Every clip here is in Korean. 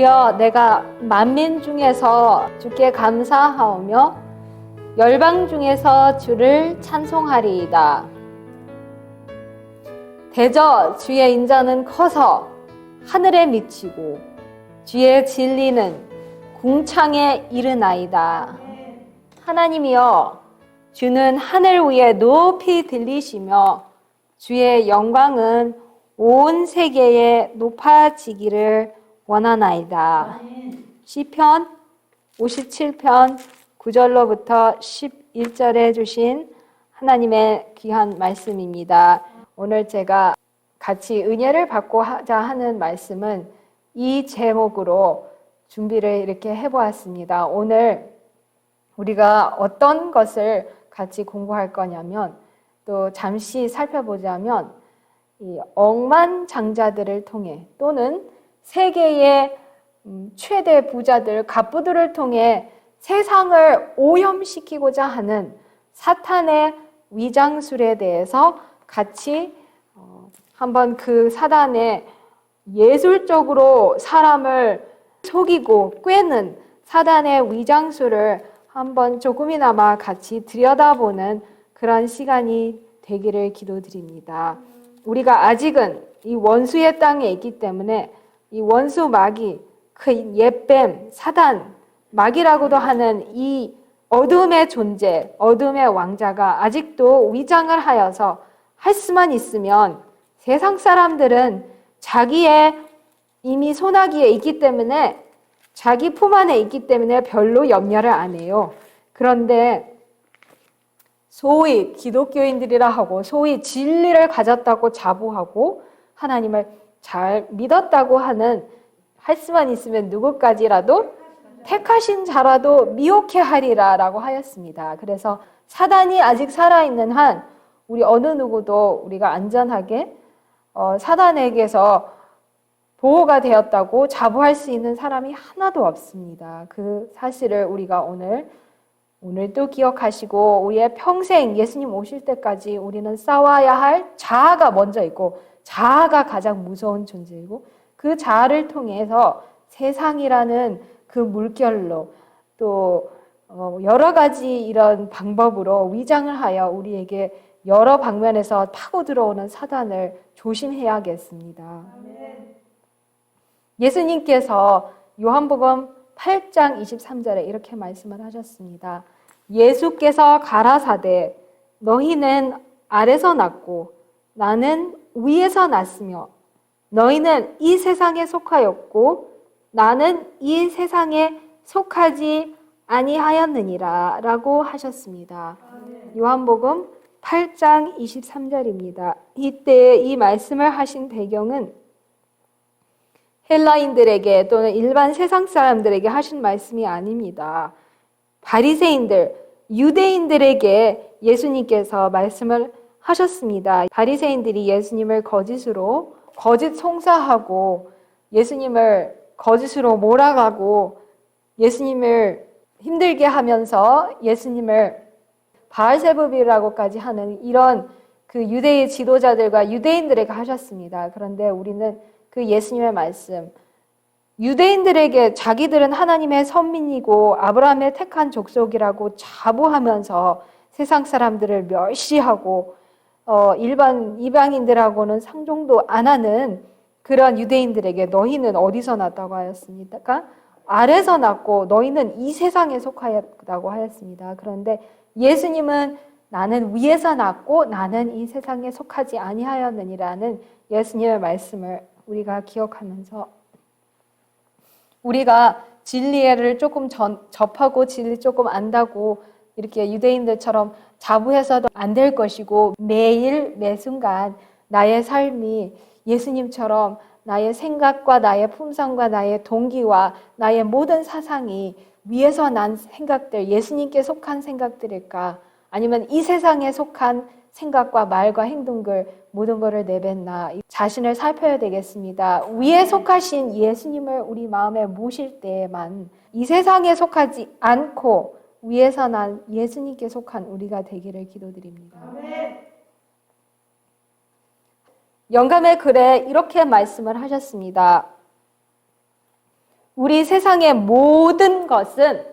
주여, 내가 만민 중에서 주께 감사하오며 열방 중에서 주를 찬송하리이다. 대저 주의 인자는 커서 하늘에 미치고 주의 진리는 궁창에 이르나이다. 하나님이여, 주는 하늘 위에 높이 들리시며 주의 영광은 온 세계에 높아지기를 원하나이다. 시편 57편 9절로부터 11절에 주신 하나님의 귀한 말씀입니다. 오늘 제가 같이 은혜를 받고자 하는 말씀은 이 제목으로 준비를 이렇게 해보았습니다. 오늘 우리가 어떤 것을 같이 공부할 거냐면, 또 잠시 살펴보자면 이 억만장자들을 통해, 또는 세계의 최대 부자들, 갑부들을 통해 세상을 오염시키고자 하는 사탄의 위장술에 대해서 같이 한번 그 사단의 예술적으로 사람을 속이고 꿰는 사단의 위장술을 한번 조금이나마 같이 들여다보는 그런 시간이 되기를 기도드립니다. 우리가 아직은 이 원수의 땅에 있기 때문에 이 원수 마귀, 그 옛뱀, 사단, 마귀라고도 하는 이 어둠의 존재, 어둠의 왕자가 아직도 위장을 하여서 할 수만 있으면, 세상 사람들은 자기의 이미 소나기에 있기 때문에, 자기 품 안에 있기 때문에 별로 염려를 안 해요. 그런데 소위 기독교인들이라 하고, 소위 진리를 가졌다고 자부하고 하나님을 잘 믿었다고 하는, 할 수만 있으면 누구까지라도 택하신 자라도 미혹해 하리라 라고 하였습니다. 그래서 사단이 아직 살아있는 한 우리 어느 누구도 우리가 안전하게 사단에게서 보호가 되었다고 자부할 수 있는 사람이 하나도 없습니다. 그 사실을 우리가 오늘도 기억하시고, 우리의 평생 예수님 오실 때까지 우리는 싸워야 할 자아가 먼저 있고, 자아가 가장 무서운 존재이고, 그 자아를 통해서 세상이라는 그 물결로, 또 여러 가지 이런 방법으로 위장을 하여 우리에게 여러 방면에서 파고 들어오는 사단을 조심해야겠습니다. 예수님께서 요한복음 8장 23절에 이렇게 말씀을 하셨습니다. 예수께서 가라사대 너희는 아래서 났고 나는 위에서 났으며 너희는 이 세상에 속하였고 나는 이 세상에 속하지 아니하였느니라 라고 하셨습니다. 요한복음 8장 23절입니다. 이때 이 말씀을 하신 배경은 헬라인들에게 또는 일반 세상 사람들에게 하신 말씀이 아닙니다. 바리새인들, 유대인들에게 예수님께서 말씀을 하셨습니다. 바리새인들이 예수님을 거짓 송사하고 예수님을 거짓으로 몰아가고 예수님을 힘들게 하면서 예수님을 바알세불이라고까지 하는 이런 그 유대의 지도자들과 유대인들에게 하셨습니다. 그런데 우리는 그 예수님의 말씀, 유대인들에게 자기들은 하나님의 선민이고 아브라함의 택한 족속이라고 자부하면서 세상 사람들을 멸시하고 일반 이방인들하고는 상종도 안 하는 그런 유대인들에게 너희는 어디서 났다고 하였습니까? 아래서 났고 너희는 이 세상에 속하였다고 하였습니다. 그런데 예수님은 나는 위에서 났고 나는 이 세상에 속하지 아니하였느니라는 예수님의 말씀을 우리가 기억하면서, 우리가 진리를 조금 접하고 진리 조금 안다고 이렇게 유대인들처럼 자부해서도 안 될 것이고, 매일 매순간 나의 삶이 예수님처럼 나의 생각과 나의 품성과 나의 동기와 나의 모든 사상이 위에서 난 생각들, 예수님께 속한 생각들일까? 아니면 이 세상에 속한 생각과 말과 행동들 모든 것을 내뱉나? 자신을 살펴야 되겠습니다. 위에 속하신 예수님을 우리 마음에 모실 때에만 이 세상에 속하지 않고 위에서 난 예수님께 속한 우리가 되기를 기도드립니다. 영감의 글에 이렇게 말씀을 하셨습니다. 우리 세상의 모든 것은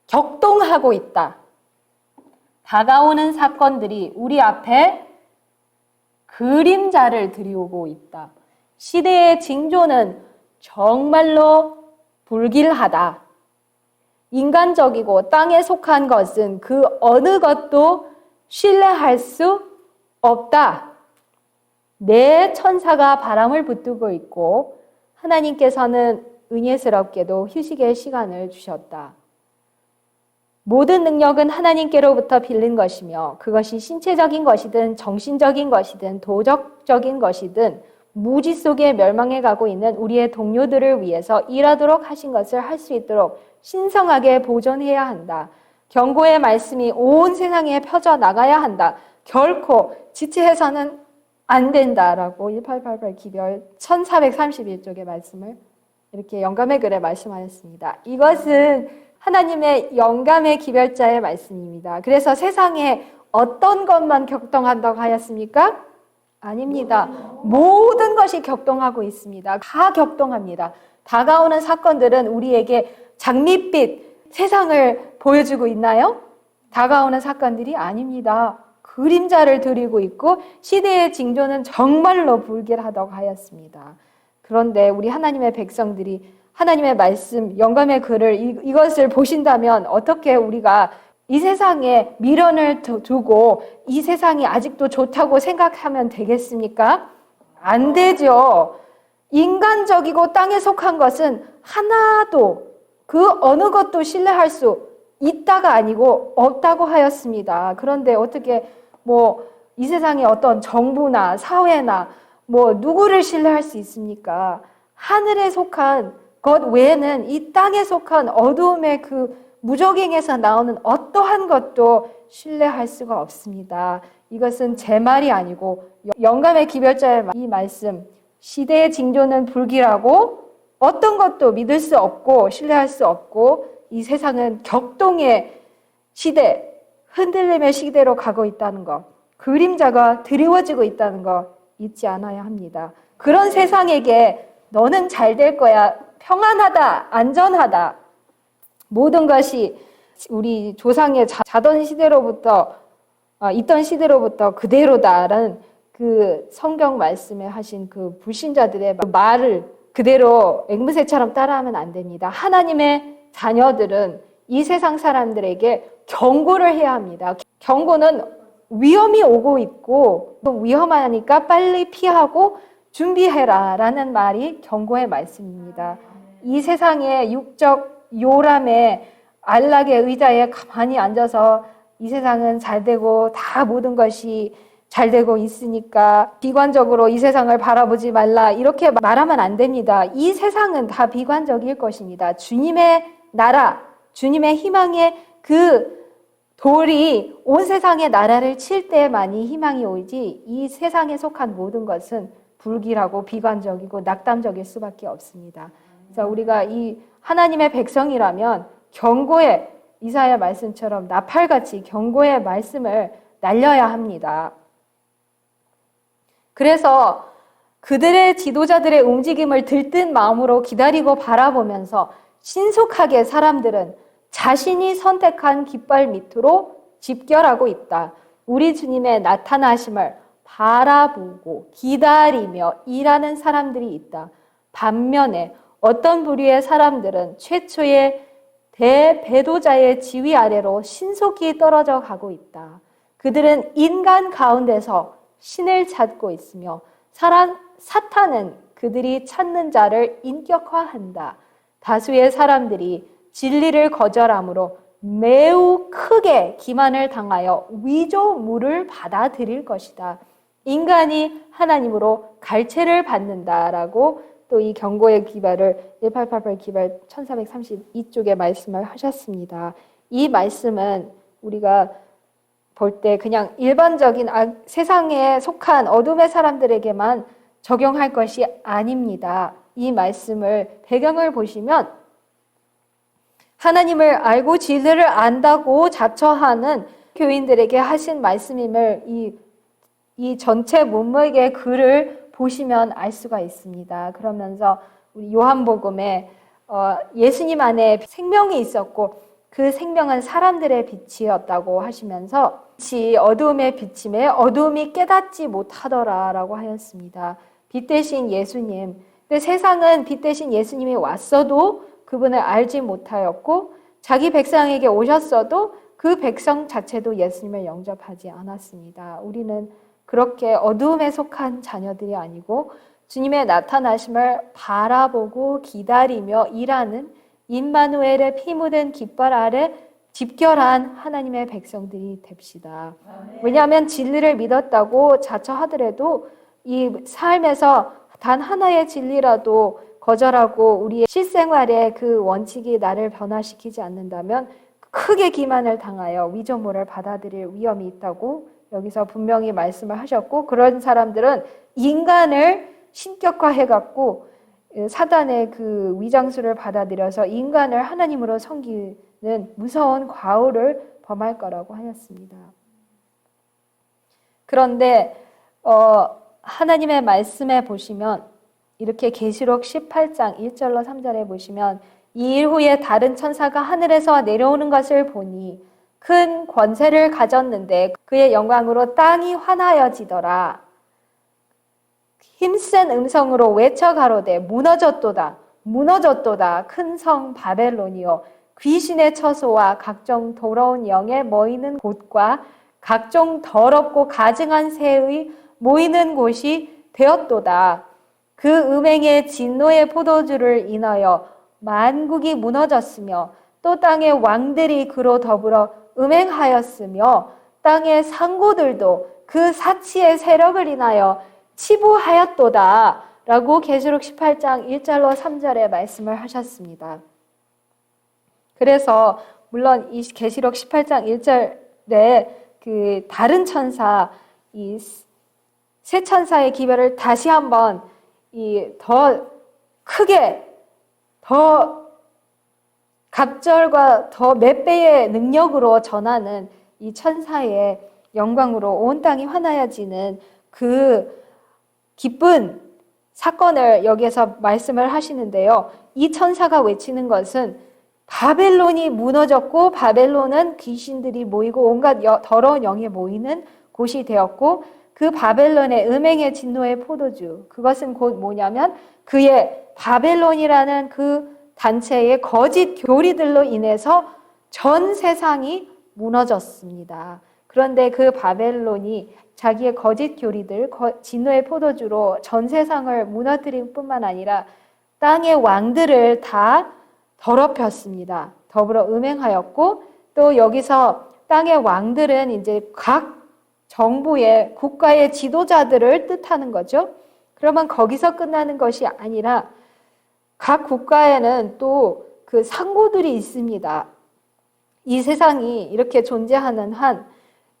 격동하고 있다. 다가오는 사건들이 우리 앞에 그림자를 들이오고 있다. 시대의 징조는 정말로 불길하다. 인간적이고 땅에 속한 것은 그 어느 것도 신뢰할 수 없다. 내 천사가 바람을 붙들고 있고 하나님께서는 은혜스럽게도 휴식의 시간을 주셨다. 모든 능력은 하나님께로부터 빌린 것이며 그것이 신체적인 것이든 정신적인 것이든 도덕적인 것이든 무지 속에 멸망해 가고 있는 우리의 동료들을 위해서 일하도록 하신 것을 할 수 있도록 신성하게 보존해야 한다. 경고의 말씀이 온 세상에 펴져 나가야 한다. 결코 지체해서는 안 된다라고 1888 기별 1431쪽의 말씀을 이렇게 영감의 글에 말씀하였습니다. 이것은 하나님의 영감의 기별자의 말씀입니다. 그래서 세상에 어떤 것만 격동한다고 하였습니까? 아닙니다. 모든 것이 격동하고 있습니다. 다 격동합니다. 다가오는 사건들은 우리에게 장밋빛 세상을 보여주고 있나요? 다가오는 사건들이 아닙니다. 그림자를 드리고 있고 시대의 징조는 정말로 불길하다고 하였습니다. 그런데 우리 하나님의 백성들이 하나님의 말씀, 영감의 글을 이것을 보신다면 어떻게 우리가 이 세상에 미련을 두고 이 세상이 아직도 좋다고 생각하면 되겠습니까? 안 되죠. 인간적이고 땅에 속한 것은 하나도 그 어느 것도 신뢰할 수 있다가 아니고 없다고 하였습니다. 그런데 어떻게 이 세상에 어떤 정부나 사회나 누구를 신뢰할 수 있습니까? 하늘에 속한 것 외에는 이 땅에 속한 어두움의 그 무적행에서 나오는 어떠한 것도 신뢰할 수가 없습니다. 이것은 제 말이 아니고 영감의 기별자의 이 말씀, 시대의 징조는 불길하고 어떤 것도 믿을 수 없고 신뢰할 수 없고 이 세상은 격동의 시대, 흔들림의 시대로 가고 있다는 것, 그림자가 드리워지고 있다는 것 잊지 않아야 합니다. 그런 세상에게 너는 잘 될 거야, 평안하다, 안전하다, 모든 것이 우리 조상의 자던 시대로부터 있던 시대로부터 그대로다라는 그 성경 말씀에 하신 그 불신자들의 말을 그대로 앵무새처럼 따라하면 안 됩니다. 하나님의 자녀들은 이 세상 사람들에게 경고를 해야 합니다. 경고는 위험이 오고 있고 위험하니까 빨리 피하고 준비해라 라는 말이 경고의 말씀입니다. 이 세상의 육적 요람에 안락의 의자에 가만히 앉아서 이 세상은 잘 되고 다 모든 것이 잘 되고 있으니까 비관적으로 이 세상을 바라보지 말라 이렇게 말하면 안 됩니다. 이 세상은 다 비관적일 것입니다. 주님의 나라, 주님의 희망의 그 돌이 온 세상의 나라를 칠 때만이 희망이 오지 이 세상에 속한 모든 것은 불길하고 비관적이고 낙담적일 수밖에 없습니다. 그래서 우리가 이 하나님의 백성이라면 경고의 이사야 말씀처럼 나팔같이 경고의 말씀을 날려야 합니다. 그래서 그들의 지도자들의 움직임을 들뜬 마음으로 기다리고 바라보면서 신속하게 사람들은 자신이 선택한 깃발 밑으로 집결하고 있다. 우리 주님의 나타나심을 바라보고 기다리며 일하는 사람들이 있다. 반면에 어떤 부류의 사람들은 최초의 대배도자의 지위 아래로 신속히 떨어져 가고 있다. 그들은 인간 가운데서 신을 찾고 있으며 사탄은 그들이 찾는 자를 인격화한다. 다수의 사람들이 진리를 거절함으로 매우 크게 기만을 당하여 위조물을 받아들일 것이다. 인간이 하나님으로 갈채를 받는다라고 또 이 경고의 기발을 1888 기발 1432쪽에 말씀을 하셨습니다. 이 말씀은 우리가 볼 때 그냥 일반적인 세상에 속한 어둠의 사람들에게만 적용할 것이 아닙니다. 이 말씀을 배경을 보시면 하나님을 알고 진리를 안다고 자처하는 교인들에게 하신 말씀임을 이 전체 문맥의 글을 보시면 알 수가 있습니다. 그러면서 우리 요한복음에 예수님 안에 생명이 있었고 그 생명은 사람들의 빛이었다고 하시면서 빛이 어두움에 비침에 어두움이 깨닫지 못하더라라고 하였습니다. 빛 대신 예수님. 근데 세상은 빛 대신 예수님이 왔어도 그분을 알지 못하였고 자기 백성에게 오셨어도 그 백성 자체도 예수님을 영접하지 않았습니다. 우리는 그렇게 어두움에 속한 자녀들이 아니고 주님의 나타나심을 바라보고 기다리며 일하는 임마누엘의 피 묻은 깃발 아래 집결한 하나님의 백성들이 됩시다. 왜냐하면 진리를 믿었다고 자처하더라도 이 삶에서 단 하나의 진리라도 거절하고 우리의 실생활의 그 원칙이 나를 변화시키지 않는다면 크게 기만을 당하여 위조물을 받아들일 위험이 있다고 여기서 분명히 말씀을 하셨고, 그런 사람들은 인간을 신격화해갖고 사단의 그 위장수를 받아들여서 인간을 하나님으로 섬기는 무서운 과오를 범할 거라고 하였습니다. 그런데 하나님의 말씀에 보시면 이렇게 계시록 18장 1절로 3절에 보시면 이 일 후에 다른 천사가 하늘에서 내려오는 것을 보니 큰 권세를 가졌는데 그의 영광으로 땅이 환하여지더라. 힘센 음성으로 외쳐 가로되 무너졌도다 무너졌도다 큰 성 바벨론이요 귀신의 처소와 각종 더러운 영에 모이는 곳과 각종 더럽고 가증한 새의 모이는 곳이 되었도다. 그 음행의 진노의 포도주를 인하여 만국이 무너졌으며 또 땅의 왕들이 그로 더불어 음행하였으며 땅의 상고들도 그 사치의 세력을 인하여 치부하였도다 라고 계시록 18장 1절로 3절에 말씀을 하셨습니다. 그래서 물론 이 계시록 18장 1절에 그 다른 천사, 이 세 천사의 기별을 다시 한번 더 크게, 더 갑절과 더 몇 배의 능력으로 전하는 이 천사의 영광으로 온 땅이 환하여지는 그 기쁜 사건을 여기에서 말씀을 하시는데요. 이 천사가 외치는 것은 바벨론이 무너졌고 바벨론은 귀신들이 모이고 온갖 더러운 영이 모이는 곳이 되었고 그 바벨론의 음행의 진노의 포도주, 그것은 곧 뭐냐면 그의 바벨론이라는 그 단체의 거짓 교리들로 인해서 전 세상이 무너졌습니다. 그런데 그 바벨론이 자기의 거짓 교리들, 진노의 포도주로 전 세상을 무너뜨릴 뿐만 아니라 땅의 왕들을 다 더럽혔습니다. 더불어 음행하였고, 또 여기서 땅의 왕들은 이제 각 정부의 국가의 지도자들을 뜻하는 거죠. 그러면 거기서 끝나는 것이 아니라 각 국가에는 또 그 상고들이 있습니다. 이 세상이 이렇게 존재하는 한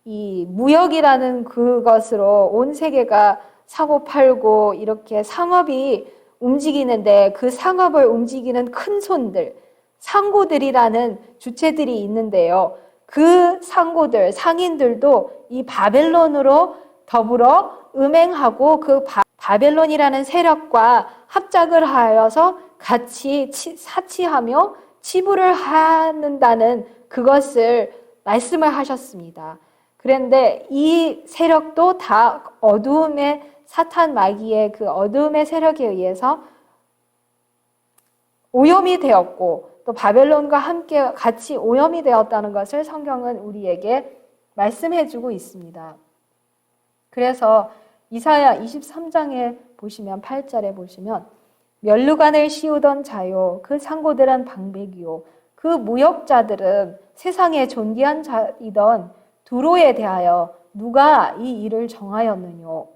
이 무역이라는 그것으로 온 세계가 사고 팔고 이렇게 상업이 움직이는데 그 상업을 움직이는 큰 손들, 상고들이라는 주체들이 있는데요. 그 상고들, 상인들도 이 바벨론으로 더불어 음행하고 그 바벨론이라는 세력과 합작을 하여서 같이 사치하며 치부를 하는다는 그것을 말씀을 하셨습니다. 그런데 이 세력도 다 어두움의 사탄 마귀의 그 어두움의 세력에 의해서 오염이 되었고 또 바벨론과 함께 같이 오염이 되었다는 것을 성경은 우리에게 말씀해주고 있습니다. 그래서 이사야 23장에 보시면 8절에 보시면 멸루관을 씌우던 자요 그 상고들은 방백이요 그 무역자들은 세상의 존귀한 자이던 두로에 대하여 누가 이 일을 정하였느뇨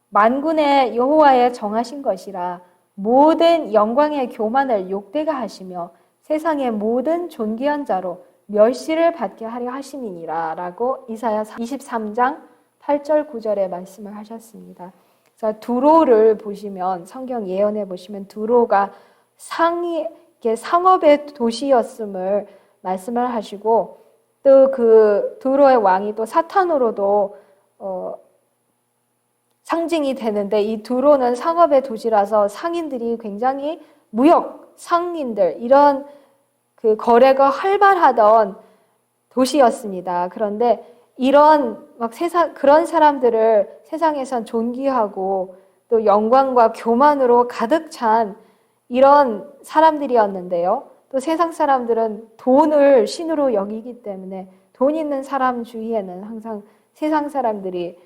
만군의 여호와의 정하신 것이라 모든 영광의 교만을 욕되게 하시며 세상의 모든 존귀한 자로 멸시를 받게 하려 하심이니라 라고 이사야 23장 8절 9절에 말씀을 하셨습니다. 그래서 두로를 보시면 성경 예언에 보시면 두로가 상업의 도시였음을 말씀을 하시고 또 그 두로의 왕이 또 사탄으로도 상징이 되는데 이 두로는 상업의 도시라서 상인들이 굉장히 무역 상인들, 이런 그 거래가 활발하던 도시였습니다. 그런데 이런 막 그런 사람들을 세상에선 존귀하고 또 영광과 교만으로 가득 찬 이런 사람들이었는데요. 또 세상 사람들은 돈을 신으로 여기기 때문에 돈 있는 사람 주위에는 항상 세상 사람들이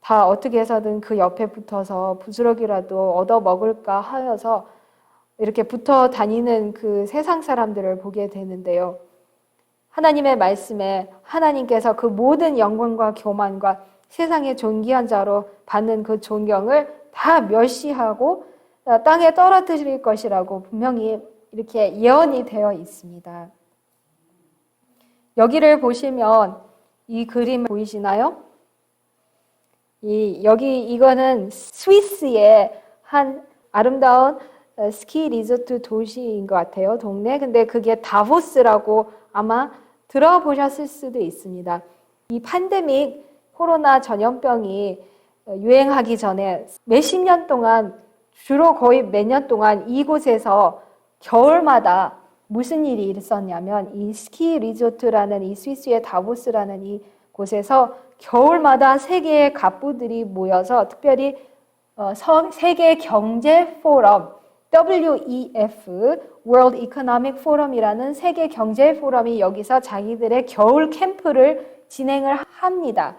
다 어떻게 해서든 그 옆에 붙어서 부스러기라도 얻어 먹을까 하여서 이렇게 붙어 다니는 그 세상 사람들을 보게 되는데요. 하나님의 말씀에 하나님께서 그 모든 영광과 교만과 세상의 존귀한 자로 받는 그 존경을 다 멸시하고 땅에 떨어뜨릴 것이라고 분명히 이렇게 예언이 되어 있습니다. 여기를 보시면 이 그림 보이시나요? 이거는 스위스의 한 아름다운 스키 리조트 도시인 것 같아요. 동네. 근데 그게 다보스라고 아마 들어보셨을 수도 있습니다. 이 팬데믹 코로나 전염병이 유행하기 전에 몇십 년 동안 주로 거의 몇 년 동안 이곳에서 겨울마다 무슨 일이 있었냐면 이 스키 리조트라는 이 스위스의 다보스라는 이 곳에서 겨울마다 세계의 갑부들이 모여서 특별히 세계 경제 포럼 WEF World Economic Forum이라는 세계 경제 포럼이 여기서 자기들의 겨울 캠프를 진행을 합니다.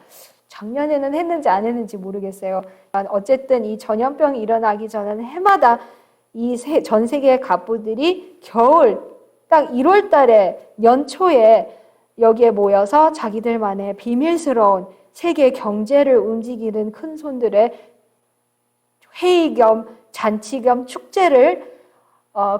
작년에는 했는지 안 했는지 모르겠어요. 어쨌든 이 전염병이 일어나기 전에는 해마다 이 전 세계의 갑부들이 겨울 딱 1월 달에 연초에 여기에 모여서 자기들만의 비밀스러운 세계 경제를 움직이는 큰 손들의 회의 겸 잔치 겸 축제를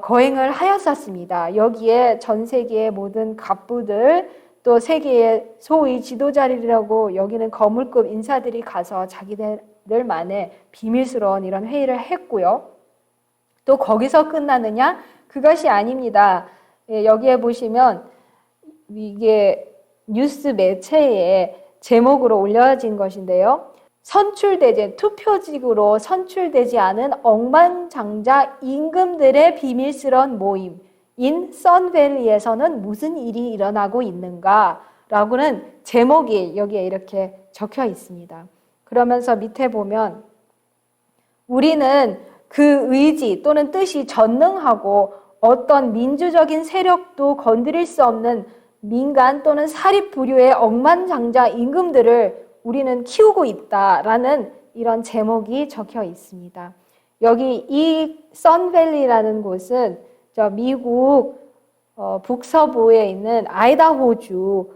거행을 하였었습니다. 여기에 전 세계의 모든 갑부들 또 세계의 소위 지도자리라고 여기는 거물급 인사들이 가서 자기들만의 비밀스러운 이런 회의를 했고요. 또 거기서 끝나느냐? 그것이 아닙니다. 여기에 보시면 이게 뉴스 매체에 제목으로 올려진 것인데요. 선출되지, 투표직으로 선출되지 않은 억만장자 임금들의 비밀스러운 모임인 선밸리에서는 무슨 일이 일어나고 있는가? 라고는 제목이 여기에 이렇게 적혀 있습니다. 그러면서 밑에 보면 우리는 그 의지 또는 뜻이 전능하고 어떤 민주적인 세력도 건드릴 수 없는 민간 또는 사립 부류의 억만장자 임금들을 우리는 키우고 있다라는 이런 제목이 적혀 있습니다. 여기 이 선밸리라는 곳은 미국 북서부에 있는 아이다호주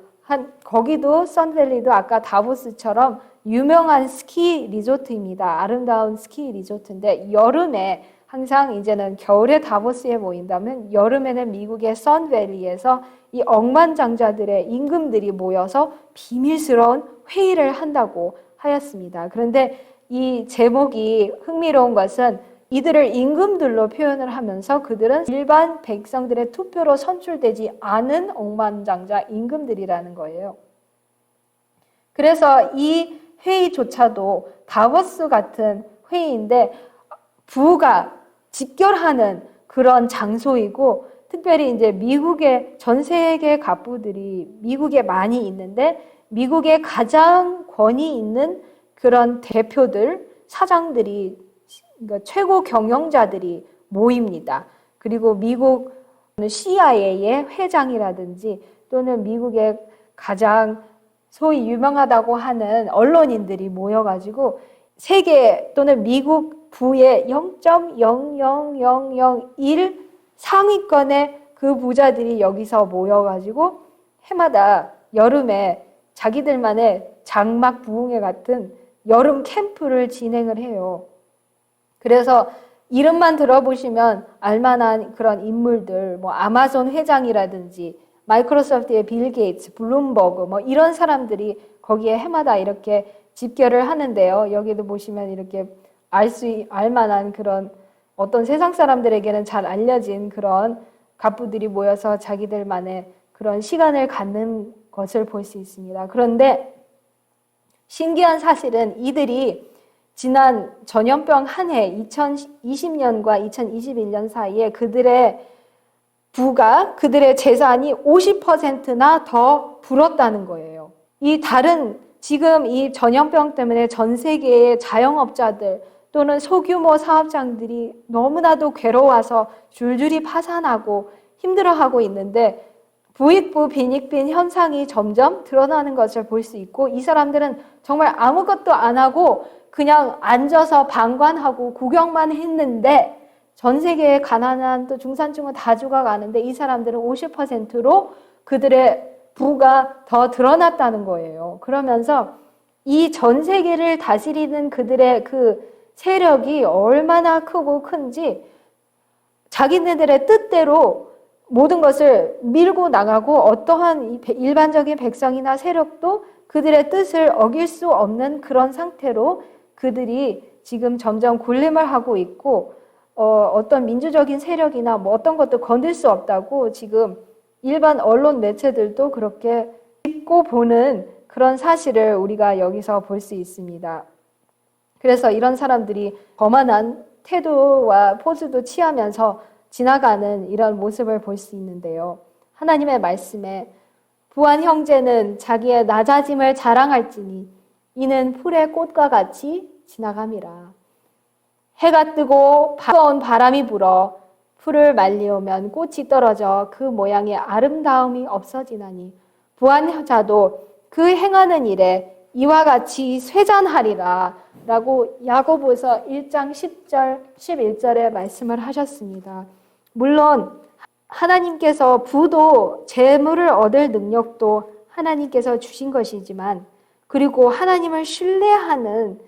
거기도 선밸리도 아까 다보스처럼 유명한 스키 리조트입니다. 아름다운 스키 리조트인데 여름에 항상 이제는 겨울에 다보스에 모인다면 여름에는 미국의 선밸리에서 이 억만장자들의 임금들이 모여서 비밀스러운 회의를 한다고 하였습니다. 그런데 이 제목이 흥미로운 것은 이들을 임금들로 표현을 하면서 그들은 일반 백성들의 투표로 선출되지 않은 억만장자 임금들이라는 거예요. 그래서 이 회의조차도 다보스 같은 회의인데 부가 집결하는 그런 장소이고 특별히 이제 미국의 전 세계 갑부들이 미국에 많이 있는데 미국의 가장 권위 있는 그런 대표들, 사장들이 그러니까 최고 경영자들이 모입니다. 그리고 미국 CIA의 회장이라든지 또는 미국의 가장 소위 유명하다고 하는 언론인들이 모여가지고 세계 또는 미국 부의 0.00001 상위권의 그 부자들이 여기서 모여가지고 해마다 여름에 자기들만의 장막 부흥회 같은 여름 캠프를 진행을 해요. 그래서 이름만 들어보시면 알만한 그런 인물들, 뭐 아마존 회장이라든지 마이크로소프트의 빌 게이츠, 블룸버그 뭐 이런 사람들이 거기에 해마다 이렇게 집결을 하는데요. 여기도 보시면 이렇게 알만한 그런 어떤 세상 사람들에게는 잘 알려진 그런 갑부들이 모여서 자기들만의 그런 시간을 갖는 것을 볼 수 있습니다. 그런데 신기한 사실은 이들이 지난 전염병 한 해 2020년과 2021년 사이에 그들의 부가 그들의 재산이 50%나 더 불었다는 거예요. 이 다른 지금 이 전염병 때문에 전 세계의 자영업자들 또는 소규모 사업장들이 너무나도 괴로워서 줄줄이 파산하고 힘들어하고 있는데 부익부 빈익빈 현상이 점점 드러나는 것을 볼 수 있고 이 사람들은 정말 아무것도 안 하고 그냥 앉아서 방관하고 구경만 했는데 전 세계의 가난한 또 중산층은 다 죽어가는데 이 사람들은 50%로 그들의 부가 더 드러났다는 거예요. 그러면서 이 전 세계를 다스리는 그들의 그 세력이 얼마나 크고 큰지 자기네들의 뜻대로 모든 것을 밀고 나가고 어떠한 일반적인 백성이나 세력도 그들의 뜻을 어길 수 없는 그런 상태로 그들이 지금 점점 군림을 하고 있고 어떤 민주적인 세력이나 뭐 어떤 것도 건들 수 없다고 지금 일반 언론 매체들도 그렇게 짚고 보는 그런 사실을 우리가 여기서 볼 수 있습니다. 그래서 이런 사람들이 거만한 태도와 포즈도 취하면서 지나가는 이런 모습을 볼 수 있는데요. 하나님의 말씀에 부한 형제는 자기의 낮아짐을 자랑할지니 이는 풀의 꽃과 같이 지나감이라. 해가 뜨고 뜨거운 바람이 불어 풀을 말리오면 꽃이 떨어져 그 모양의 아름다움이 없어지나니 부한 자도 그 행하는 일에 이와 같이 쇠잔하리라 라고 야고보서 1장 10절 11절에 말씀을 하셨습니다. 물론 하나님께서 부도 재물을 얻을 능력도 하나님께서 주신 것이지만 그리고 하나님을 신뢰하는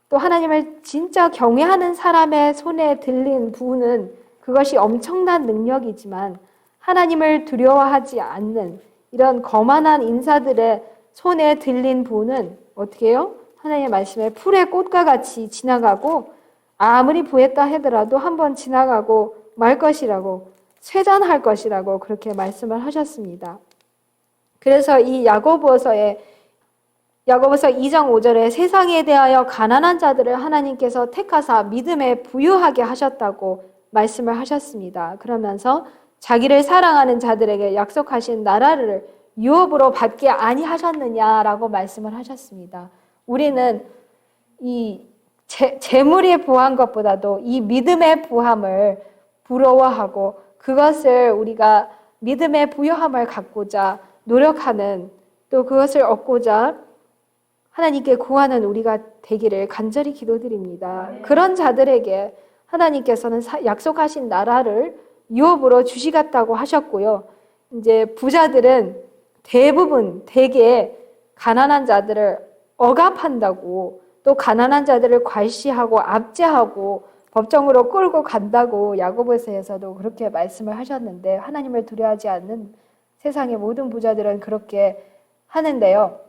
또 하나님을 진짜 경외하는 사람의 손에 들린 부는 그것이 엄청난 능력이지만 하나님을 두려워하지 않는 이런 거만한 인사들의 손에 들린 부는 어떻게 해요? 하나님의 말씀에 풀의 꽃과 같이 지나가고 아무리 부했다 하더라도 한번 지나가고 말 것이라고 쇠잔할 것이라고 그렇게 말씀을 하셨습니다. 그래서 이 야고보서 2장 5절에 세상에 대하여 가난한 자들을 하나님께서 택하사 믿음에 부유하게 하셨다고 말씀을 하셨습니다. 그러면서 자기를 사랑하는 자들에게 약속하신 나라를 유업으로 받게 아니하셨느냐라고 말씀을 하셨습니다. 우리는 이 재물이 부한 것보다도 이 믿음의 부함을 부러워하고 그것을 우리가 믿음의 부요함을 갖고자 노력하는 또 그것을 얻고자 하나님께 구하는 우리가 되기를 간절히 기도드립니다. 그런 자들에게 하나님께서는 약속하신 나라를 유업으로 주시겠다고 하셨고요. 이제 부자들은 대부분 대개 가난한 자들을 억압한다고 또 가난한 자들을 괄시하고 압제하고 법정으로 끌고 간다고 야고보서에서도 그렇게 말씀을 하셨는데 하나님을 두려워하지 않는 세상의 모든 부자들은 그렇게 하는데요.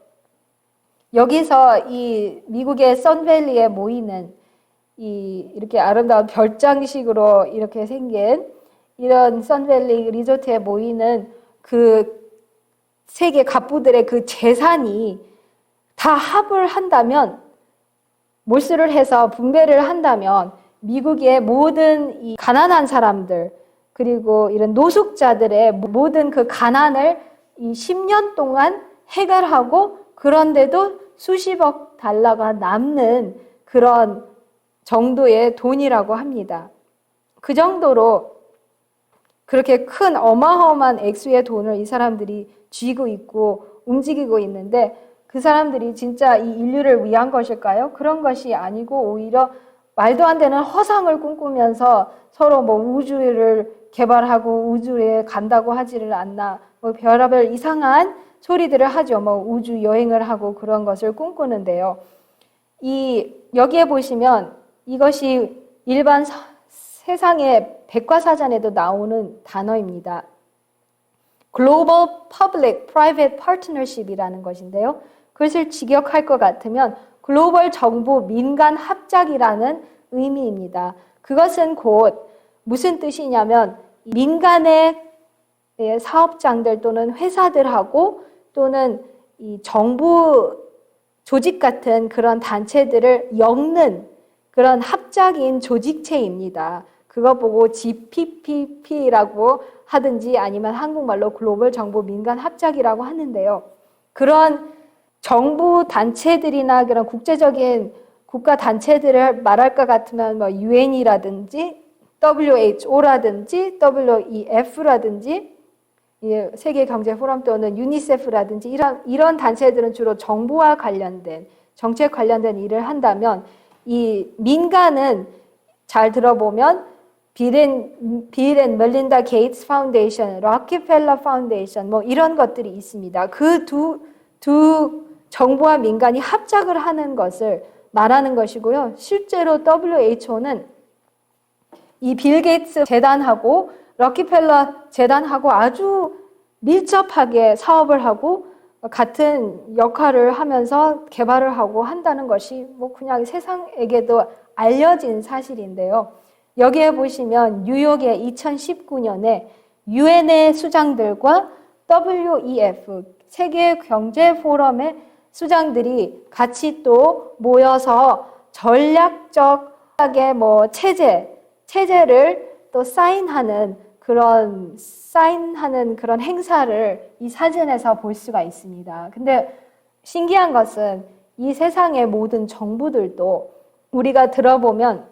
여기서 이 미국의 선밸리에 모이는 이렇게 아름다운 별장식으로 이렇게 생긴 이런 선밸리 리조트에 모이는 그 세계 갑부들의 그 재산이 다 합을 한다면 몰수를 해서 분배를 한다면 미국의 모든 이 가난한 사람들 그리고 이런 노숙자들의 모든 그 가난을 이 10년 동안 해결하고 그런데도 수십억 달러가 남는 그런 정도의 돈이라고 합니다. 그 정도로 그렇게 큰 어마어마한 액수의 돈을 이 사람들이 쥐고 있고 움직이고 있는데 그 사람들이 진짜 이 인류를 위한 것일까요? 그런 것이 아니고 오히려 말도 안 되는 허상을 꿈꾸면서 서로 뭐 우주를 개발하고 우주에 간다고 하지를 않나 뭐 별의별 이상한 소리들을 하죠. 뭐 우주 여행을 하고 그런 것을 꿈꾸는데요. 여기에 보시면 이것이 일반 세상의 백과사전에도 나오는 단어입니다. Global Public Private Partnership이라는 것인데요. 그것을 직역할 것 같으면 글로벌 정부 민간 합작이라는 의미입니다. 그것은 곧 무슨 뜻이냐면 민간의 사업장들 또는 회사들하고 또는 이 정부 조직 같은 그런 단체들을 엮는 그런 합작인 조직체입니다. 그거 보고 GPP라고 하든지 아니면 한국말로 글로벌 정부 민간 합작이라고 하는데요. 그런 정부 단체들이나 그런 국제적인 국가 단체들을 말할 것 같으면 뭐 UN이라든지 WHO라든지 WEF라든지 세계 경제 포럼 또는 유니세프라든지 이런 단체들은 주로 정부와 관련된 정책 관련된 일을 한다면 이 민간은 잘 들어보면 빌 앤 멜린다 게이츠 파운데이션, 록펠러 파운데이션 뭐 이런 것들이 있습니다. 그 두 정부와 민간이 합작을 하는 것을 말하는 것이고요. 실제로 WHO는 이 빌 게이츠 재단하고 록펠러 재단하고 아주 밀접하게 사업을 하고 같은 역할을 하면서 개발을 하고 한다는 것이 뭐 그냥 세상에게도 알려진 사실인데요. 여기에 보시면 뉴욕의 2019년에 유엔의 수장들과 WEF 세계경제포럼의 수장들이 같이 또 모여서 전략적하게 뭐 체제를 또 사인하는 그런 행사를 이 사진에서 볼 수가 있습니다. 근데 신기한 것은 이 세상의 모든 정부들도 우리가 들어보면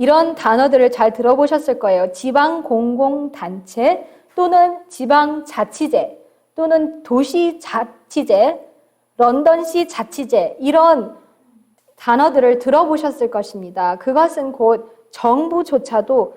이런 단어들을 잘 들어보셨을 거예요. 지방공공단체 또는 지방자치제 또는 도시자치제, 런던시 자치제 이런 단어들을 들어보셨을 것입니다. 그것은 곧 정부조차도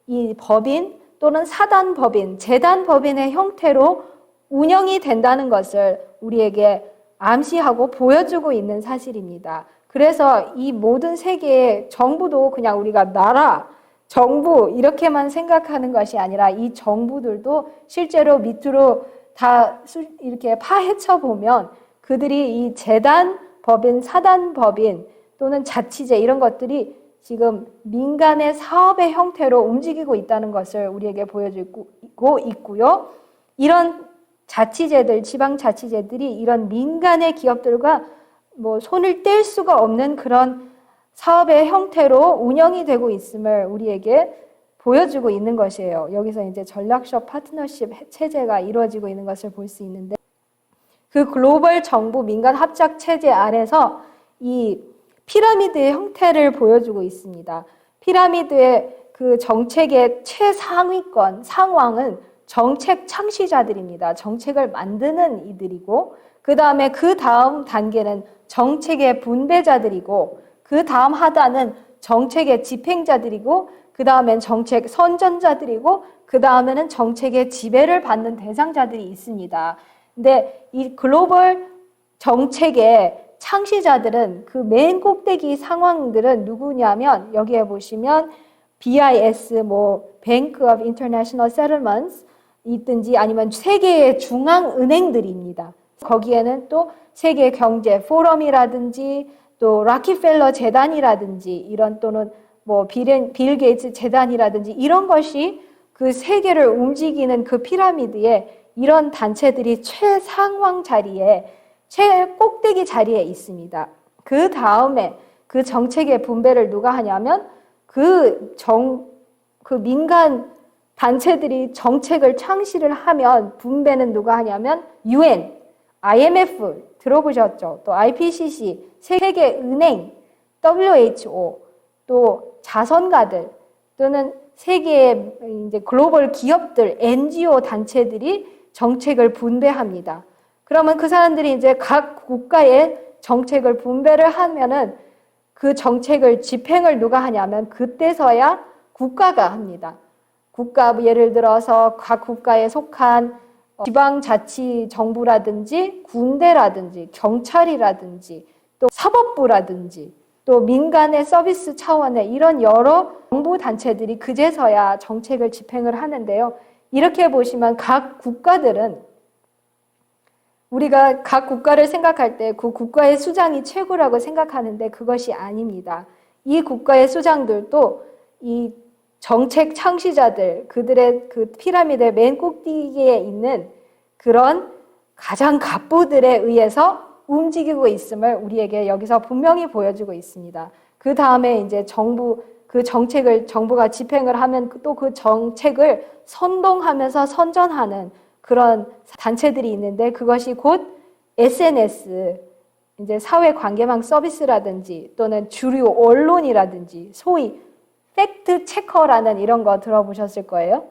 이 법인 또는 사단법인, 재단법인의 형태로 운영이 된다는 것을 우리에게 암시하고 보여주고 있는 사실입니다. 그래서 이 모든 세계의 정부도 그냥 우리가 나라, 정부 이렇게만 생각하는 것이 아니라 이 정부들도 실제로 밑으로 다 이렇게 파헤쳐 보면 그들이 이 재단법인, 사단법인 또는 자치제 이런 것들이 지금 민간의 사업의 형태로 움직이고 있다는 것을 우리에게 보여주고 있고요. 이런 자치제들, 지방자치제들이 이런 민간의 기업들과 뭐 손을 뗄 수가 없는 그런 사업의 형태로 운영이 되고 있음을 우리에게 보여주고 있는 것이에요. 여기서 이제 전략적 파트너십 체제가 이루어지고 있는 것을 볼 수 있는데 그 글로벌 정부 민간 합작 체제 아래서 이 피라미드의 형태를 보여주고 있습니다. 피라미드의 그 정책의 최상위권, 상왕은 정책 창시자들입니다. 정책을 만드는 이들이고 그 다음에 그 다음 단계는 정책의 분배자들이고 그 다음 하단은 정책의 집행자들이고 그 다음엔 정책 선전자들이고 그 다음에는 정책의 지배를 받는 대상자들이 있습니다. 근데 이 글로벌 정책의 창시자들은 그 맨 꼭대기 상황들은 누구냐면 여기에 보시면 BIS, 뭐 Bank of International Settlements 있든지 아니면 세계의 중앙은행들입니다. 거기에는 또 세계 경제 포럼이라든지 또 록펠러 재단이라든지 이런 또는 뭐 빌 게이츠 재단이라든지 이런 것이 그 세계를 움직이는 그 피라미드에 이런 단체들이 최상왕 자리에 최꼭대기 자리에 있습니다. 그 다음에 그 정책의 분배를 누가 하냐면 그 민간 단체들이 정책을 창시를 하면 분배는 누가 하냐면 UN, IMF 들어보셨죠? 또 IPCC, 세계은행, WHO, 또 자선가들 또는 세계의 이제 글로벌 기업들, NGO 단체들이 정책을 분배합니다. 그러면 그 사람들이 이제 각 국가의 정책을 분배를 하면은 그 정책을 집행을 누가 하냐면 그때서야 국가가 합니다. 국가 예를 들어서 각 국가에 속한 지방자치 정부라든지 군대라든지 경찰이라든지 또 사법부라든지 또 민간의 서비스 차원의 이런 여러 정부 단체들이 그제서야 정책을 집행을 하는데요. 이렇게 보시면 각 국가들은 우리가 각 국가를 생각할 때 그 국가의 수장이 최고라고 생각하는데 그것이 아닙니다. 이 국가의 수장들도 이 정책 창시자들, 그들의 그 피라미드의 맨 꼭대기에 있는 그런 가장 갑부들에 의해서 움직이고 있음을 우리에게 여기서 분명히 보여주고 있습니다. 그 다음에 이제 정부, 그 정책을 정부가 집행을 하면 또 그 정책을 선동하면서 선전하는 그런 단체들이 있는데 그것이 곧 SNS, 이제 사회관계망 서비스라든지 또는 주류 언론이라든지 소위 팩트 체커라는 이런 거 들어보셨을 거예요.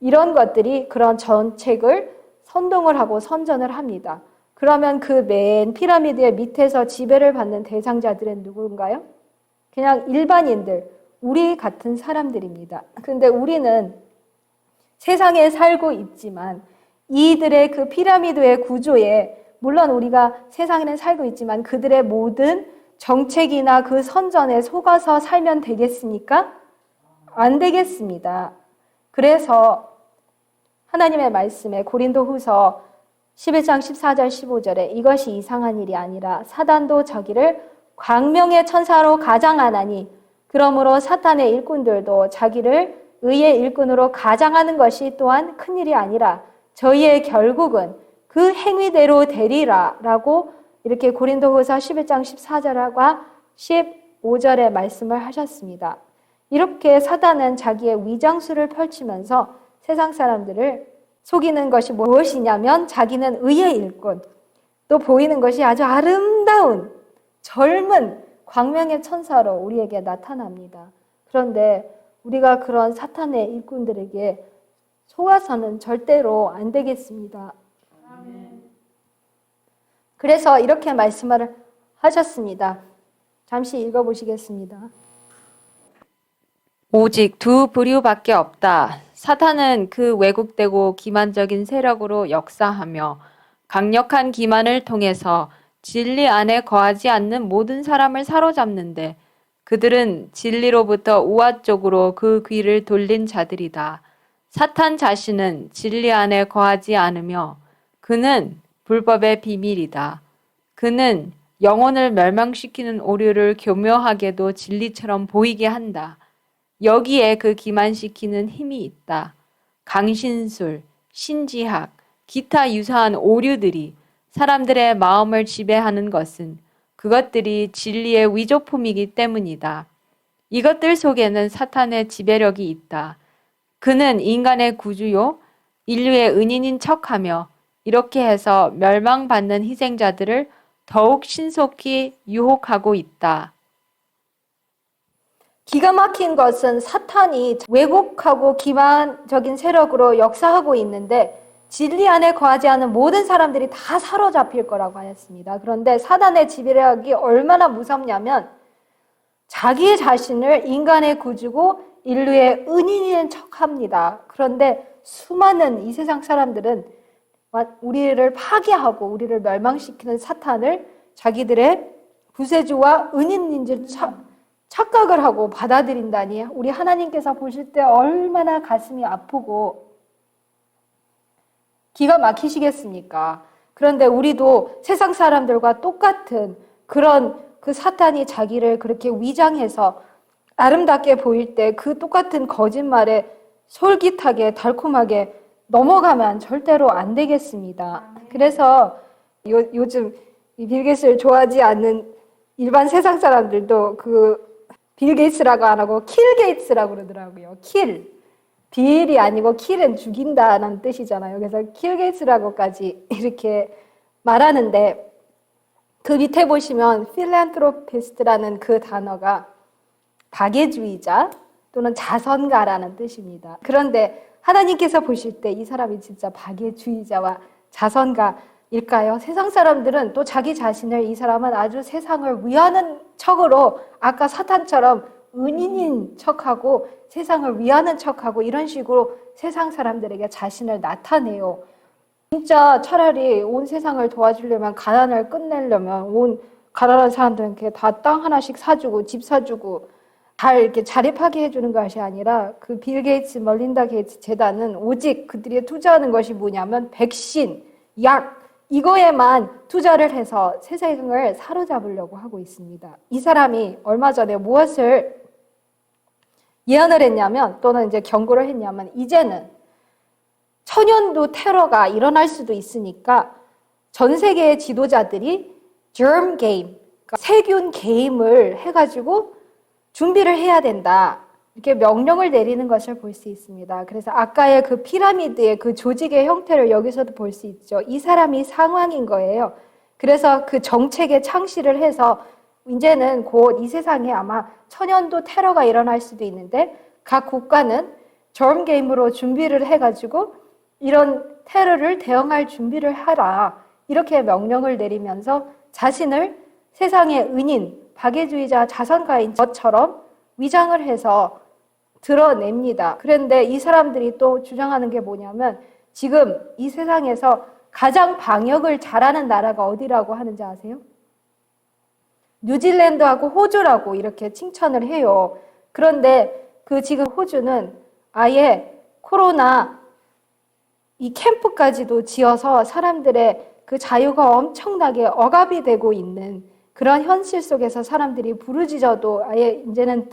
이런 것들이 그런 정책을 선동을 하고 선전을 합니다. 그러면 그 맨 피라미드의 밑에서 지배를 받는 대상자들은 누군가요? 그냥 일반인들, 우리 같은 사람들입니다. 근데 우리는 세상에 살고 있지만 이들의 그 피라미드의 구조에 물론 우리가 세상에는 살고 있지만 그들의 모든 정책이나 그 선전에 속아서 살면 되겠습니까? 안 되겠습니다. 그래서 하나님의 말씀에 고린도후서 11장 14절 15절에 이것이 이상한 일이 아니라 사단도 자기를 광명의 천사로 가장하나니 그러므로 사탄의 일꾼들도 자기를 의의 일꾼으로 가장하는 것이 또한 큰일이 아니라 저희의 결국은 그 행위대로 되리라 라고 이렇게 고린도후서 11장 14절과 15절에 말씀을 하셨습니다. 이렇게 사단은 자기의 위장수를 펼치면서 세상 사람들을 속이는 것이 무엇이냐면 자기는 의의 일꾼, 또 보이는 것이 아주 아름다운 젊은 광명의 천사로 우리에게 나타납니다. 그런데 우리가 그런 사탄의 일꾼들에게 속아서는 절대로 안 되겠습니다. 그래서 이렇게 말씀을 하셨습니다. 잠시 읽어보시겠습니다. 오직 두 부류밖에 없다. 사탄은 그 왜곡되고 기만적인 세력으로 역사하며 강력한 기만을 통해서 진리 안에 거하지 않는 모든 사람을 사로잡는데 그들은 진리로부터 우화 쪽으로 그 귀를 돌린 자들이다. 사탄 자신은 진리 안에 거하지 않으며 그는 불법의 비밀이다. 그는 영혼을 멸망시키는 오류를 교묘하게도 진리처럼 보이게 한다. 여기에 그 기만시키는 힘이 있다. 강신술, 신지학, 기타 유사한 오류들이 사람들의 마음을 지배하는 것은 그것들이 진리의 위조품이기 때문이다. 이것들 속에는 사탄의 지배력이 있다. 그는 인간의 구주요, 인류의 은인인 척하며 이렇게 해서 멸망받는 희생자들을 더욱 신속히 유혹하고 있다. 기가 막힌 것은 사탄이 왜곡하고 기만적인 세력으로 역사하고 있는데 진리 안에 거하지 않은 모든 사람들이 다 사로잡힐 거라고 하였습니다. 그런데 사단의 지배력이 얼마나 무섭냐면 자기 자신을 인간의 구주고 인류의 은인인 척합니다. 그런데 수많은 이 세상 사람들은 우리를 파괴하고 우리를 멸망시키는 사탄을 자기들의 구세주와 은인인 줄 착각을 하고 받아들인다니 우리 하나님께서 보실 때 얼마나 가슴이 아프고 기가 막히시겠습니까? 그런데 우리도 세상 사람들과 똑같은 그런 그 사탄이 자기를 그렇게 위장해서 아름답게 보일 때 그 똑같은 거짓말에 솔깃하게 달콤하게 넘어가면 절대로 안 되겠습니다. 그래서 요즘 이 빌 게이츠를 좋아하지 않는 일반 세상 사람들도 그 빌 게이츠라고 안 하고 킬 게이츠라고 그러더라고요. 킬. 빌이 아니고 킬은 죽인다는 뜻이잖아요. 그래서 킬 게이츠라고까지 이렇게 말하는데 그 밑에 보시면 필란트로피스트라는 그 단어가 박애주의자 또는 자선가라는 뜻입니다. 그런데 하나님께서 보실 때 이 사람이 진짜 박애주의자와 자선가일까요? 세상 사람들은 또 자기 자신을 이 사람은 아주 세상을 위하는 척으로 아까 사탄처럼 은인인 척하고 세상을 위하는 척하고 이런 식으로 세상 사람들에게 자신을 나타내요. 진짜 차라리 온 세상을 도와주려면 가난을 끝내려면 온 가난한 사람들한테 다 땅 하나씩 사주고 집 사주고 잘 이렇게 자립하게 해주는 것이 아니라 그 빌 게이츠, 멀린다 게이츠 재단은 오직 그들이 투자하는 것이 뭐냐면 백신, 약 이거에만 투자를 해서 세상을 사로잡으려고 하고 있습니다. 이 사람이 얼마 전에 무엇을 예언을 했냐면 또는 이제 경고를 했냐면 이제는 천연두 테러가 일어날 수도 있으니까 전 세계의 지도자들이 germ game, 그러니까 세균 게임을 해가지고 준비를 해야 된다. 이렇게 명령을 내리는 것을 볼 수 있습니다. 그래서 아까의 그 피라미드의 그 조직의 형태를 여기서도 볼 수 있죠. 이 사람이 상왕인 거예요. 그래서 그 정책에 창시를 해서 이제는 곧 이 세상에 아마 천연도 테러가 일어날 수도 있는데 각 국가는 germ game으로 준비를 해가지고 이런 테러를 대응할 준비를 하라. 이렇게 명령을 내리면서 자신을 세상의 은인, 박애주의자, 자선가인 것처럼 위장을 해서 드러냅니다. 그런데 이 사람들이 또 주장하는 게 뭐냐면 지금 이 세상에서 가장 방역을 잘하는 나라가 어디라고 하는지 아세요? 뉴질랜드하고 호주라고 이렇게 칭찬을 해요. 그런데 그 지금 호주는 아예 코로나 이 캠프까지도 지어서 사람들의 그 자유가 엄청나게 억압이 되고 있는 그런 현실 속에서 사람들이 부르짖어도 아예 이제는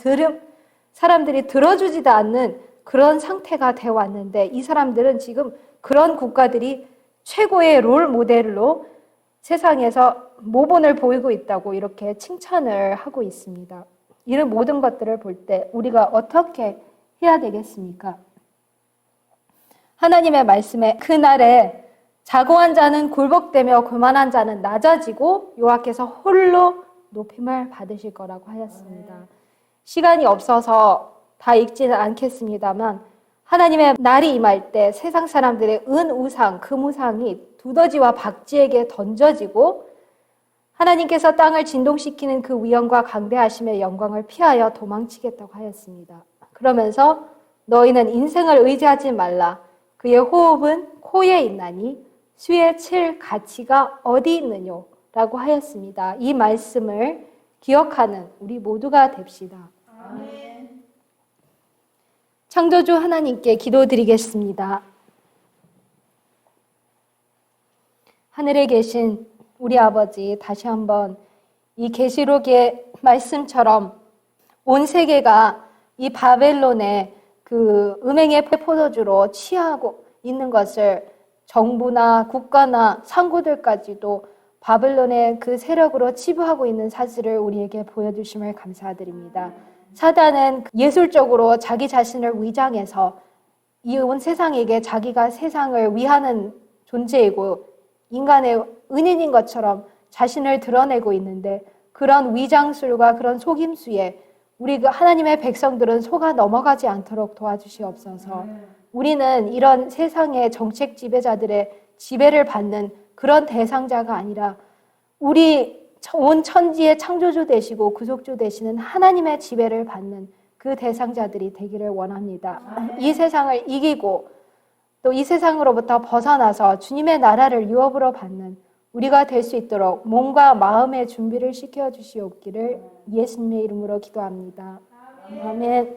사람들이 들어주지도 않는 그런 상태가 되어 왔는데 이 사람들은 지금 그런 국가들이 최고의 롤 모델로 세상에서 모본을 보이고 있다고 이렇게 칭찬을 하고 있습니다. 이런 모든 것들을 볼 때 우리가 어떻게 해야 되겠습니까? 하나님의 말씀에 그날에 자고한 자는 굴복되며 교만한 자는 낮아지고 여호와께서 홀로 높임을 받으실 거라고 하였습니다. 시간이 없어서 다 읽지는 않겠습니다만 하나님의 날이 임할 때 세상 사람들의 우상, 금우상이 두더지와 박쥐에게 던져지고 하나님께서 땅을 진동시키는 그 위엄과 강대하심의 영광을 피하여 도망치겠다고 하였습니다. 그러면서 너희는 인생을 의지하지 말라. 그의 호흡은 코에 있나니 수에 칠 가치가 어디 있느뇨? 라고 하였습니다. 이 말씀을 기억하는 우리 모두가 됩시다. 아멘. 창조주 하나님께 기도드리겠습니다. 하늘에 계신 우리 아버지, 다시 한번 이 계시록의 말씀처럼 온 세계가 이 바벨론의 그 음행의 포도주로 취하고 있는 것을 정부나 국가나 상고들까지도 바벨론의 그 세력으로 치부하고 있는 사실을 우리에게 보여주심을 감사드립니다. 사단은 예술적으로 자기 자신을 위장해서 이 온 세상에게 자기가 세상을 위하는 존재이고 인간의 은인인 것처럼 자신을 드러내고 있는데 그런 위장술과 그런 속임수에 우리 하나님의 백성들은 속아 넘어가지 않도록 도와주시옵소서. 우리는 이런 세상의 정책 지배자들의 지배를 받는 그런 대상자가 아니라 우리 온 천지의 창조주 되시고 구속주 되시는 하나님의 지배를 받는 그 대상자들이 되기를 원합니다. 이 세상을 이기고 또 이 세상으로부터 벗어나서 주님의 나라를 유업으로 받는 우리가 될 수 있도록 몸과 마음의 준비를 시켜주시옵기를 예수님의 이름으로 기도합니다. 아멘.